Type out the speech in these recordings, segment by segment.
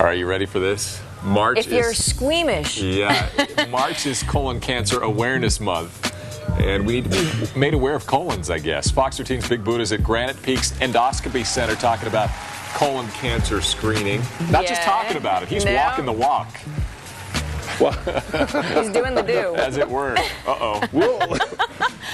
All right, you ready for this? March if you're squeamish. Yeah, March is Colon Cancer Awareness Month. And we need to be made aware of colons, I guess. Fox 13's Big Budah is at Granite Peaks Endoscopy Center talking about colon cancer screening. Not just talking about it, he's walking the walk. Well, he's doing the do. As it were. Uh-oh. Well,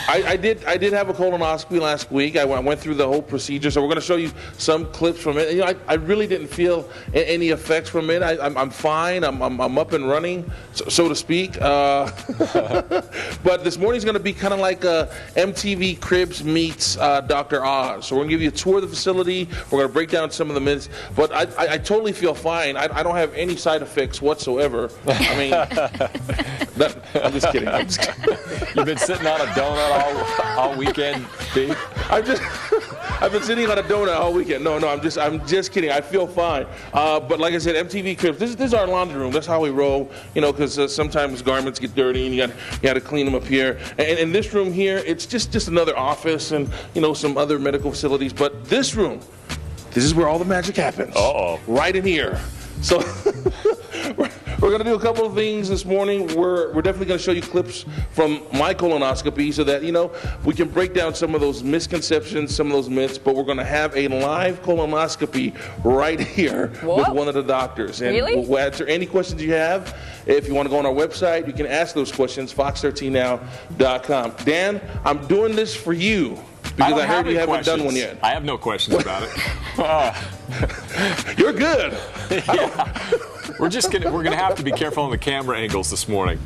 I did have a colonoscopy last week. I went through the whole procedure, so we're going to show you some clips from it. You know, I really didn't feel any effects from it. I'm fine. I'm up and running, so to speak. But this morning's going to be kind of like MTV Cribs meets Dr. Oz. So we're going to give you a tour of the facility. We're going to break down some of the myths. But I totally feel fine. I don't have any side effects whatsoever. I mean, I'm just kidding. You've been sitting on a donut all weekend, B? I've been sitting on a donut all weekend. No, I'm just kidding. I feel fine. But like I said, MTV Cribs. This is our laundry room. That's how we roll. You know, because sometimes garments get dirty and you got to clean them up here. And in this room here, it's just another office and some other medical facilities. But this room, this is where all the magic happens. Uh-oh. Right in here. So. We're going to do a couple of things this morning. We're definitely going to show you clips from my colonoscopy so that, we can break down some of those misconceptions, some of those myths, but we're going to have a live colonoscopy right here with one of the doctors. And we'll answer any questions you have. If you want to go on our website, you can ask those questions, fox13now.com. Dan, I'm doing this for you. Because I heard you haven't done one yet. I have no questions about it. You're good. Yeah. We're gonna have to be careful on the camera angles this morning.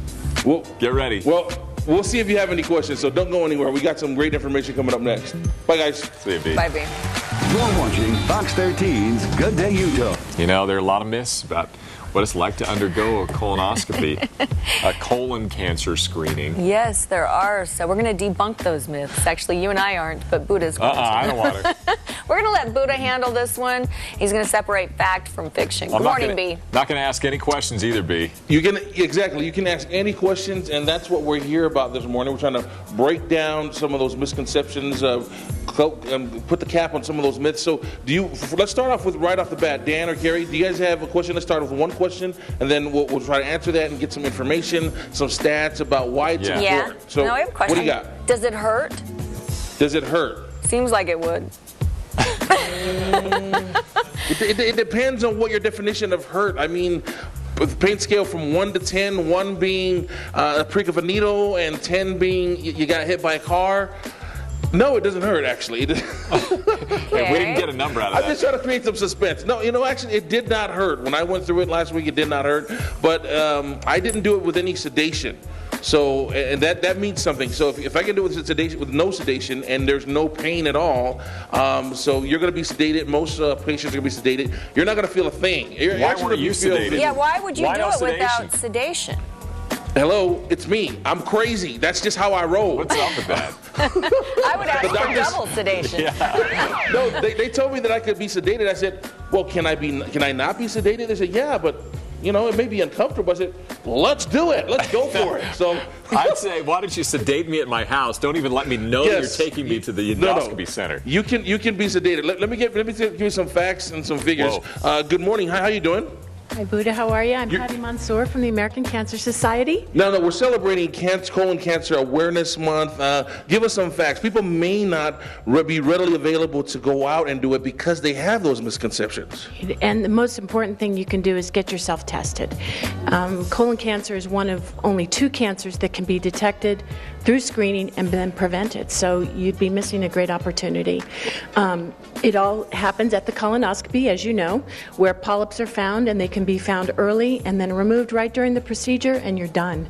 Well, get ready. Well, we'll see if you have any questions. So don't go anywhere. We got some great information coming up next. Bye, guys. See you, B. Bye, B. You're watching Fox 13's Good Day Utah. There are a lot of myths about what it's like to undergo a colonoscopy, a colon cancer screening. Yes, there are. So we're going to debunk those myths. Actually, you and I aren't, but Budah's going to. I don't want to. We're going to let Budah handle this one. He's going to separate fact from fiction. Good morning, B. Not going to ask any questions either, B. You can ask any questions, and that's what we're here about this morning. We're trying to break down some of those misconceptions, put the cap on some of those myths. So let's start off with right off the bat, Dan or Carrie, do you guys have a question? Let's start with one question, and then we'll try to answer that and get some information, some stats about why it's important. Yeah. So I have a question. What do you got? Does it hurt? Does it hurt? Seems like it would. It depends on what your definition of hurt. I mean, with pain scale from 1 to 10, 1 being a prick of a needle and 10 being you got hit by a car. No, it doesn't hurt, actually. We didn't get a number out of that. I'm just trying to create some suspense. No, actually, it did not hurt. When I went through it last week, it did not hurt. But I didn't do it with any sedation. So, and that means something. So if I can do it with sedation, with no sedation, and there's no pain at all, so you're going to be sedated. Most patients are going to be sedated. You're not going to feel a thing. Why weren't you sedated? Yeah, why would you do it without sedation? Hello, it's me. I'm crazy. That's just how I roll. What's up with that? I would ask for double sedation. Yeah. No, they told me that I could be sedated. I said, well, can I not be sedated? They said, yeah, but it may be uncomfortable. I said, let's do it. Let's go for it. So I'd say, why don't you sedate me at my house? Don't even let me know you're taking me to the endoscopy center. You can be sedated. Let me give you some facts and some figures. Good morning. How you doing? Hi, Budah. How are you? I'm Patty Mansour from the American Cancer Society. No, we're celebrating Colon Cancer Awareness Month. Give us some facts. People may not be readily available to go out and do it because they have those misconceptions. And the most important thing you can do is get yourself tested. Colon cancer is one of only 2 cancers that can be detected through screening and then prevented. So you'd be missing a great opportunity. It all happens at the colonoscopy, as you know, where polyps are found, and they can be found early and then removed right during the procedure, and you're done.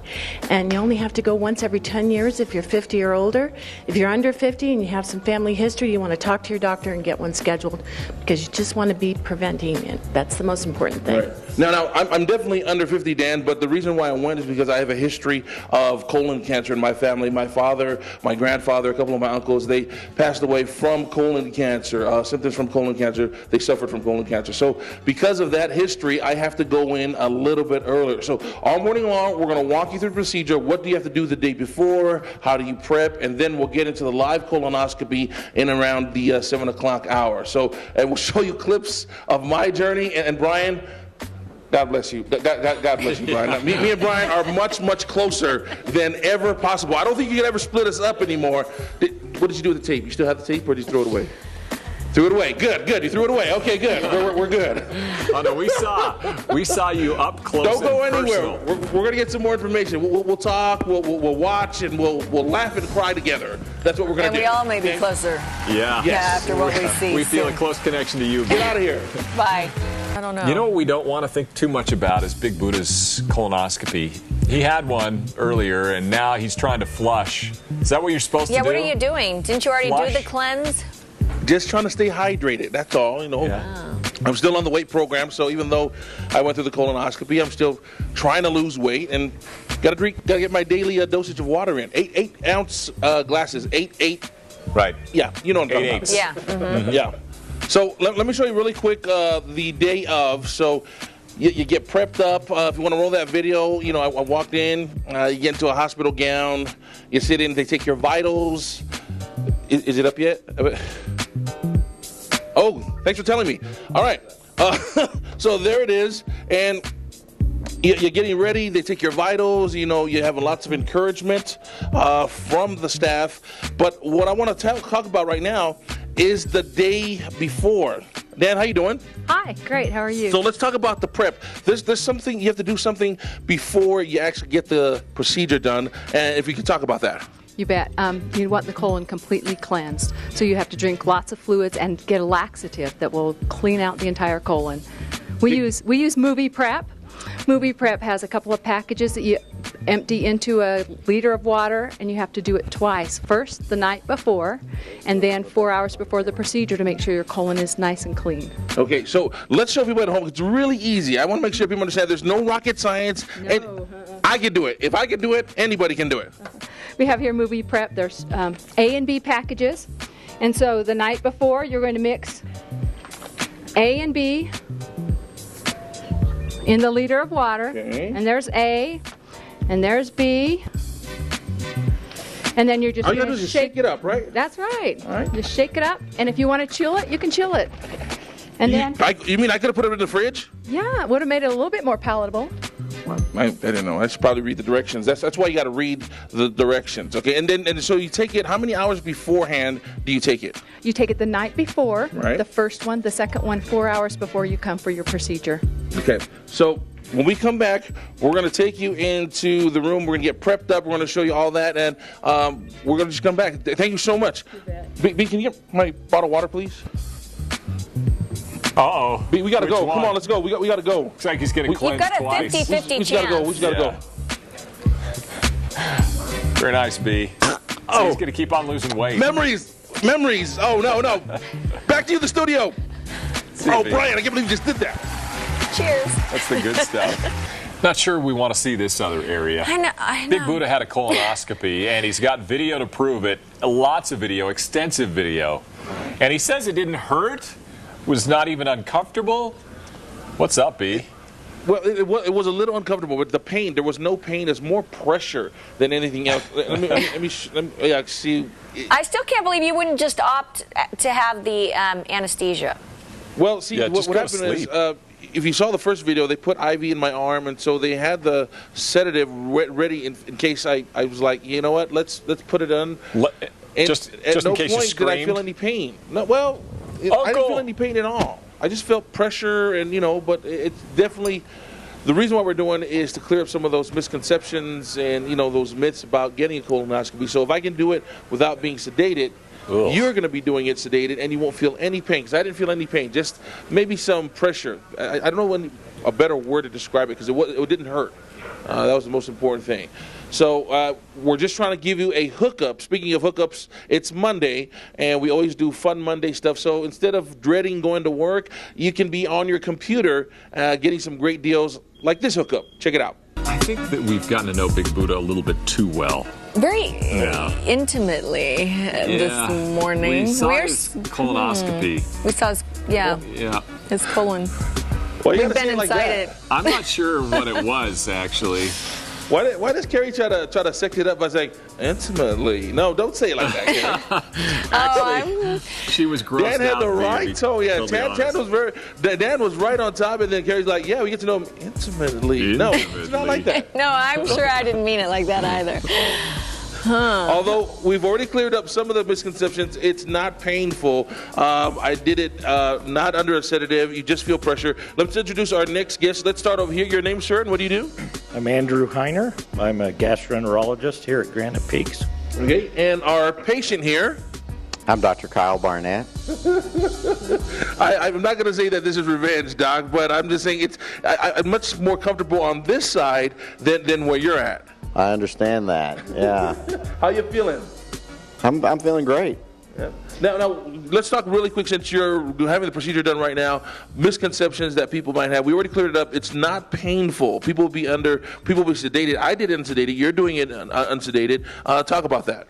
And you only have to go once every 10 years if you're 50 or older. If you're under 50 and you have some family history, you want to talk to your doctor and get one scheduled, because you just want to be preventing it. That's the most important thing. Right. Now, I'm definitely under 50, Dan, but the reason why I went is because I have a history of colon cancer in my family. My father, my grandfather, a couple of my uncles, they passed away from colon cancer, symptoms from colon cancer. They suffered from colon cancer. So because of that history, I have to go in a little bit earlier. So all morning long, we're going to walk you through the procedure. What do you have to do the day before? How do you prep? And then we'll get into the live colonoscopy in around the 7 o'clock hour. So we'll show you clips of my journey. And Brian, God bless you. God bless you, Brian. Me and Brian are much, much closer than ever possible. I don't think you can ever split us up anymore. What did you do with the tape? You still have the tape, or did you throw it away? Threw it away. Good. You threw it away. Okay, good. We're good. Oh no, we saw you up close. Don't go and anywhere. We're gonna get some more information. We'll talk. We'll watch, and we'll laugh and cry together. That's what we're gonna do. And we all may be closer. Yeah. Yes. After what we see. We feel a close connection to you. Get out of here. Bye. I don't know. You know what we don't want to think too much about is Big Budah's colonoscopy. He had one earlier, and now he's trying to flush. Is that what you're supposed to do? Yeah, what are you doing? Didn't you already do the cleanse? Just trying to stay hydrated. That's all, you know. Yeah. I'm still on the weight program, so even though I went through the colonoscopy, I'm still trying to lose weight and gotta get my daily dosage of water in. 8-ounce glasses. 8. Right. Yeah, you know what I'm talking about. Yeah. Mm-hmm. Yeah. So let me show you really quick the day of. So you get prepped up. If you want to roll that video, you know, I walked in, you get into a hospital gown, you sit in, they take your vitals. Is it up yet? Oh, thanks for telling me. All right. So there it is. And you're getting ready. They take your vitals. You know, you have lots of encouragement from the staff. But what I want to talk about right now is the day before. Dan, how you doing? Hi, great. How are you? So let's talk about the prep. There's something, you have to do something before you actually get the procedure done. And if you could talk about that. You bet. You want the colon completely cleansed. So you have to drink lots of fluids and get a laxative that will clean out the entire colon. We use Movie Prep. Movie Prep has a couple of packages that you empty into a liter of water, and you have to do it twice. First, the night before, and then 4 hours before the procedure to make sure your colon is nice and clean. Okay, so let's show people at home. It's really easy. I want to make sure people understand there's no rocket science. No. And I can do it. If I can do it, anybody can do it. We have here Movie Prep. There's A and B packages. And so the night before, you're going to mix A and B in the liter of water. Okay. And there's A, and there's B. And then you're just All you going gotta do to is shake it up, right? That's right. All right. Just shake it up. And if you want to chill it, you can chill it. And then, You mean I could have put it in the fridge? yeah, it would have made it a little bit more palatable. I didn't know. I should probably read the directions. That's why you got to read the directions. Okay, and so you take it. How many hours beforehand do you take it? You take it the night before, Right. the first one, the second one, 4 hours before you come for your procedure. Okay, so when we come back, we're going to take you into the room. We're going to get prepped up. We're going to show you all that, and we're going to just come back. Thank you so much. B, can you get my bottle of water, please? Uh-oh. B, we got to Which go. one? Come on, let's go. We got to go. Looks like he's getting cleansed You've got a twice. 50-50 We just got to go. We just got to go. Very nice, B. Oh. He's going to keep on losing weight. Memories. Oh, no. Back to you, the studio. Oh, B. Brian, I can't believe you just did that. Cheers. That's the good stuff. Not sure we want to see this other area. I know. Big Budah had a colonoscopy, and he's got video to prove it. Lots of video, extensive video. And he says it didn't hurt, was not even uncomfortable. What's up, B? Well, it was a little uncomfortable, but the pain, there was no pain. There's more pressure than anything else. Let me see. I still can't believe you wouldn't just opt to have the anesthesia. Well, see, Yeah, what just go to happened is, sleep. if you saw the first video, they put IV in my arm, and so they had the sedative ready in case I was like, you know what, let's put it on. And Just at no in case you point did I screamed? feel any pain. No, well, I didn't feel any pain at all. I just felt pressure, and but it's definitely the reason why we're doing it is to clear up some of those misconceptions and those myths about getting a colonoscopy. So if I can do it without being sedated, you're going to be doing it sedated, and you won't feel any pain. Because I didn't feel any pain, just maybe some pressure. I don't know a better word to describe it, because it didn't hurt. That was the most important thing. So we're just trying to give you a hookup. Speaking of hookups, it's Monday, and we always do fun Monday stuff. So instead of dreading going to work, you can be on your computer getting some great deals like this hookup. Check it out. I think that we've gotten to know Big Budah a little bit too well. Very intimately this morning. We saw his colonoscopy. We saw his, his colon. Well, you We've gotta say been it like inside that. it. I'm not sure what it was, actually. Why does Carrie try to sex it up by saying intimately? No, don't say it like that, Carrie. She was grossed Dan had out, the right tone. Yeah, Dan was right on top, and then Carrie's like, yeah, we get to know him intimately. No, it's not like that. No, I'm sure I didn't mean it like that either. Although we've already cleared up some of the misconceptions, it's not painful. I did it not under a sedative. You just feel pressure. Let's introduce our next guest. Let's start over here. Your name, sir, and what do you do? I'm Andrew Heiner. I'm a gastroenterologist here at Granite Peaks. Okay, and our patient here. I'm Dr. Kyle Barnett. I'm not going to say that this is revenge, Doc, but I'm just saying I'm much more comfortable on this side than where you're at. I understand that, yeah. How you feeling? I'm feeling great. Yeah. Now, let's talk really quick since you're having the procedure done right now. Misconceptions that people might have. We already cleared it up. It's not painful. People will be sedated. I did it unsedated. You're doing it unsedated. Talk about that.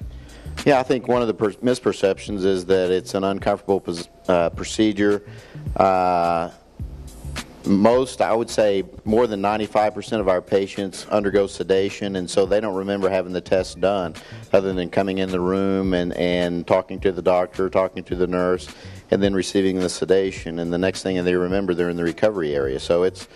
Yeah, I think one of the misperceptions is that it's an uncomfortable procedure. I would say more than 95% of our patients undergo sedation, and so they don't remember having the test done other than coming in the room and talking to the doctor, talking to the nurse, and then receiving the sedation. And the next thing they remember, they're in the recovery area. So it's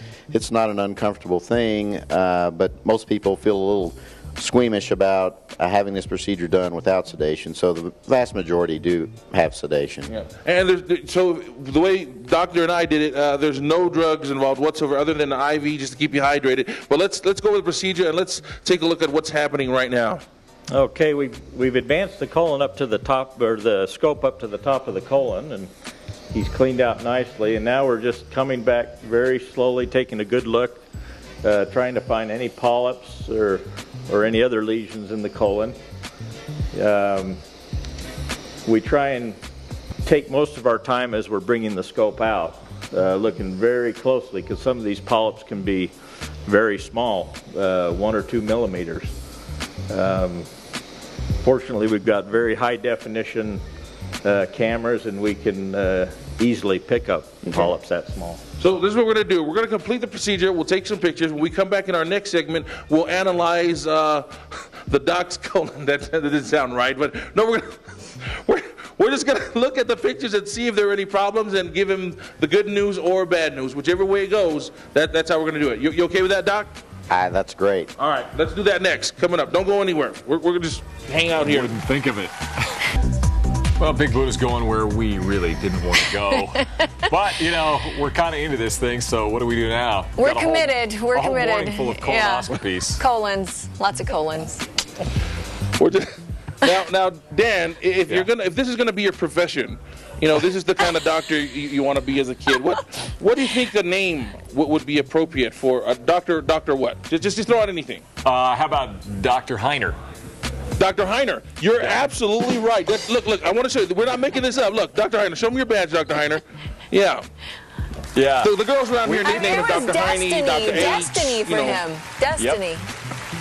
not an uncomfortable thing, but most people feel a little squeamish about having this procedure done without sedation, so the vast majority do have sedation. Yeah. And so the way Doctor and I did it, there's no drugs involved whatsoever other than the IV just to keep you hydrated. But let's go with the procedure and let's take a look at what's happening right now. Okay, we've advanced the colon up to the top, or the scope up to the top of the colon, and he's cleaned out nicely. And now we're just coming back very slowly, taking a good look, trying to find any polyps or any other lesions in the colon. We try and take most of our time as we're bringing the scope out, looking very closely, because some of these polyps can be very small, 1 or 2 millimeters. Fortunately, we've got very high definition cameras, and we can easily pick up polyps that small. So this is what we're going to do. We're going to complete the procedure. We'll take some pictures. When we come back in our next segment, we'll analyze the doc's colon. That didn't sound right, but no, we're just going to look at the pictures and see if there are any problems and give him the good news or bad news. Whichever way it goes, that's how we're going to do it. You okay with that, Doc? That's great. All right, let's do that next. Coming up. Don't go anywhere. We're going to just hang out here. Wouldn't think of it. Well, Big Budah's going where we really didn't want to go. But, we're kind of into this thing, so what do we do now? We're committed. We're committed. A whole morning full of colonoscopies. Yeah. Colons. Lots of colons. We're just, now, Dan, if this is gonna be your profession, this is the kind of doctor you want to be as a kid. What do you think the name would be appropriate for a doctor? Doctor what? Just throw out anything. How about Dr. Heiner? Dr. Heiner, you're absolutely right. Look, I want to show you. We're not making this up. Look, Dr. Heiner, show me your badge, Dr. Heiner. Yeah. Yeah. So the girls around here nickname him Dr. Heine, Dr. A. Destiny for him. Destiny.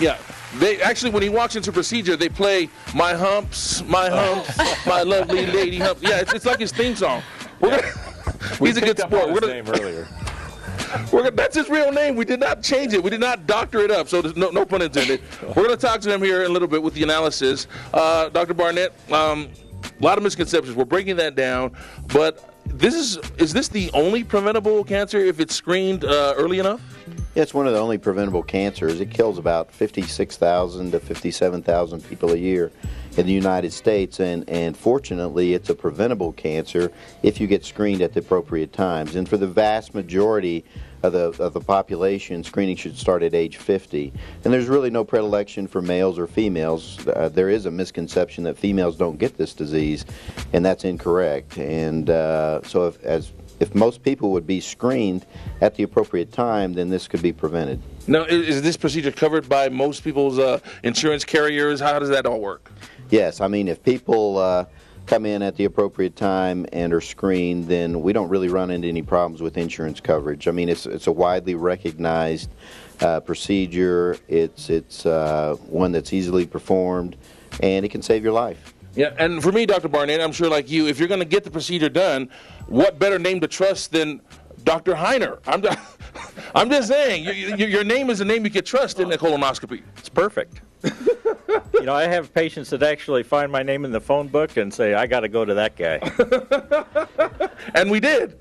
Yep. Yeah. They actually, when he walks into procedure, they play "My Humps, My Lovely Lady Humps." Yeah, it's like his theme song. He's a good sport. His name earlier. That's his real name. We did not change it. We did not doctor it up. So there's no pun intended. We're going to talk to him here in a little bit with the analysis. Dr. Barnett, a lot of misconceptions. We're breaking that down. But is this the only preventable cancer if it's screened early enough? Yeah, it's one of the only preventable cancers. It kills about 56,000 to 57,000 people a year in the United States, and fortunately it's a preventable cancer if you get screened at the appropriate times. And for the vast majority of the population, screening should start at age 50. And there's really no predilection for males or females. There is a misconception that females don't get this disease, and that's incorrect. And so if most people would be screened at the appropriate time, then this could be prevented. Now, is this procedure covered by most people's insurance carriers? How does that all work? Yes, I mean, if people come in at the appropriate time and are screened, then we don't really run into any problems with insurance coverage. I mean, it's a widely recognized procedure. It's one that's easily performed, and it can save your life. Yeah, and for me, Dr. Barnett, I'm sure like you, if you're going to get the procedure done, what better name to trust than Dr. Heiner? I'm just saying, your name is a name you can trust in a colonoscopy. It's perfect. I have patients that actually find my name in the phone book and say, I got to go to that guy. And we did.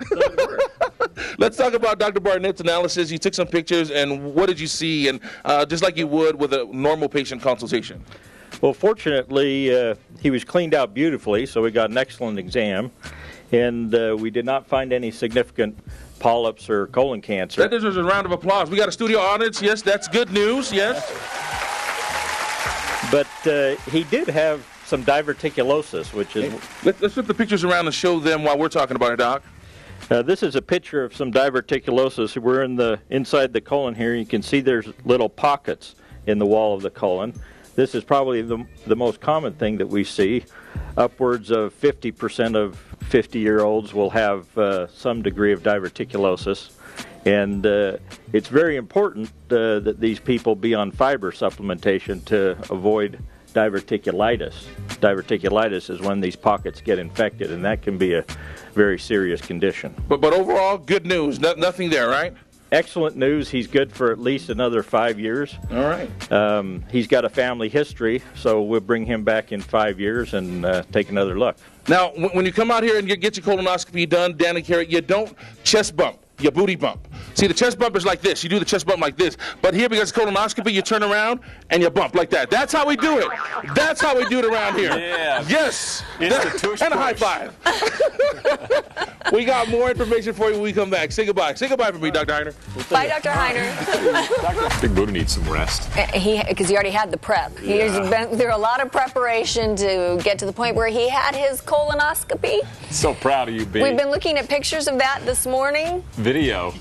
Let's talk about Dr. Barnett's analysis. You took some pictures, and what did you see? And just like you would with a normal patient consultation. Well, fortunately, he was cleaned out beautifully, so we got an excellent exam. And we did not find any significant polyps or colon cancer. That deserves a round of applause. We got a studio audience. Yes, that's good news. Yes. But he did have some diverticulosis, which is... Let's flip the pictures around and show them while we're talking about it, Doc. This is a picture of some diverticulosis. We're inside the colon here. You can see there's little pockets in the wall of the colon. This is probably the most common thing that we see. Upwards of 50% of 50-year-olds will have some degree of diverticulosis. And it's very important that these people be on fiber supplementation to avoid diverticulitis. Diverticulitis is when these pockets get infected, and that can be a very serious condition. But overall, good news. Nothing there, right? Excellent news. He's good for at least another 5 years. All right. He's got a family history, so we'll bring him back in 5 years and take another look. Now, when you come out here and you get your colonoscopy done, Dan and Carrie, you don't chest bump. Your booty bump. See, the chest bump is like this. You do the chest bump like this. But here, because it's colonoscopy, you turn around and you bump like that. That's how we do it. That's how we do it around here. Yeah. Yes. It's the tush and a high push. five. We got more information for you when we come back. Say goodbye. Say goodbye for me, Dr. Heiner. Bye, Dr. Heiner. Big Budah needs some rest. Because he already had the prep. He's been through a lot of preparation to get to the point where he had his colonoscopy. So proud of you, B. We've been looking at pictures of that this morning. Video.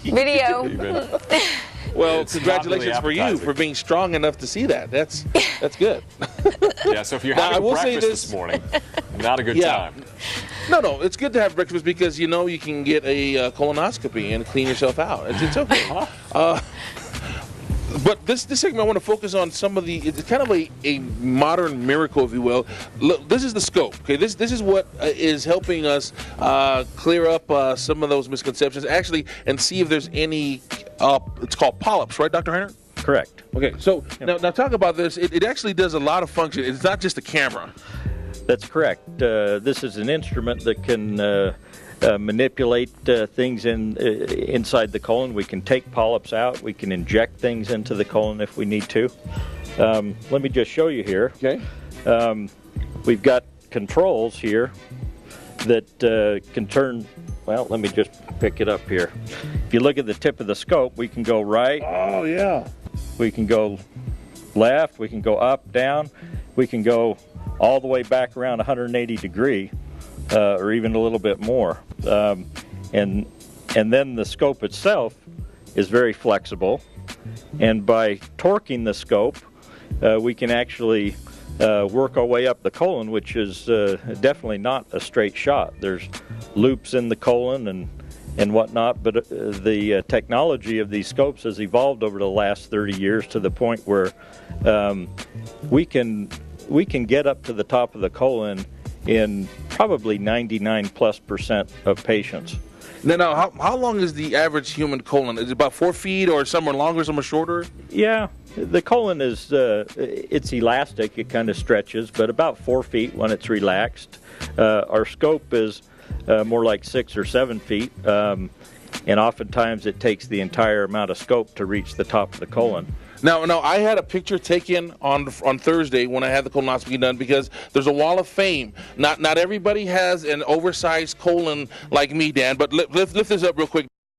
Well, It's congratulations not really for you appetizing. for being strong enough to see that. That's good. Yeah, so if you're Now, I having will say breakfast this- this morning, not a good Yeah. time. No, it's good to have breakfast because you can get a colonoscopy and clean yourself out. It's okay. But this segment, I want to focus on some of it's kind of a modern miracle, if you will. Look, this is the scope. Okay, this is what is helping us clear up some of those misconceptions, actually, and see if there's any. It's called polyps, right, Dr. Heiner? Correct. Okay, so now talk about this. It actually does a lot of function. It's not just a camera. That's correct. This is an instrument that can manipulate things inside the colon. We can take polyps out. We can inject things into the colon if we need to. Let me just show you here. Okay. We've got controls here that can turn. Well, let me just pick it up here. If you look at the tip of the scope, we can go right. Oh, yeah. We can go left. We can go up, down. We can go all the way back around 180 degree, or even a little bit more. And then the scope itself is very flexible. And by torquing the scope, we can actually work our way up the colon, which is definitely not a straight shot. There's loops in the colon and whatnot, but the technology of these scopes has evolved over the last 30 years to the point where we can get up to the top of the colon in probably 99+% of patients. Now, how long is the average human colon? Is it about 4 feet, or some are longer, some are shorter? Yeah, the colon is it's elastic. It kind of stretches, but about 4 feet when it's relaxed. Our scope is more like 6 or 7 feet, and oftentimes it takes the entire amount of scope to reach the top of the colon. Now, I had a picture taken on Thursday when I had the colonoscopy done, because there's a wall of fame. Not everybody has an oversized colon like me, Dan, but lift this up real quick.